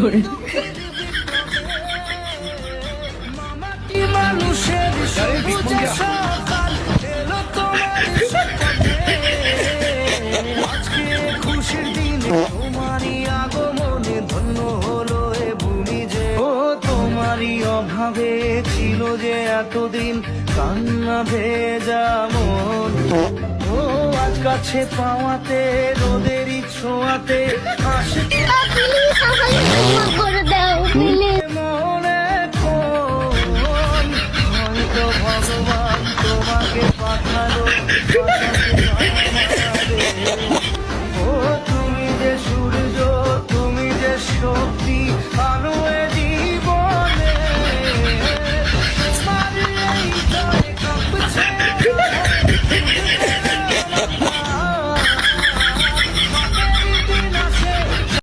করে। মানুষের সবুজ সকাল এলো তোমার সকালে, আজকে খুশির দিনে তোমারই আগমনে ধন্য হলো এ ভূমি যে। ও তোমারই অভাবে ছিল যে এতদিন কান্না ভেজা মন, ও আজ কাছে পাওয়াতে রোদেরই ছোঁয়াতে হাসি করে দাও মনে কোন হয়তো ভগবান তোমাকে পাঠালো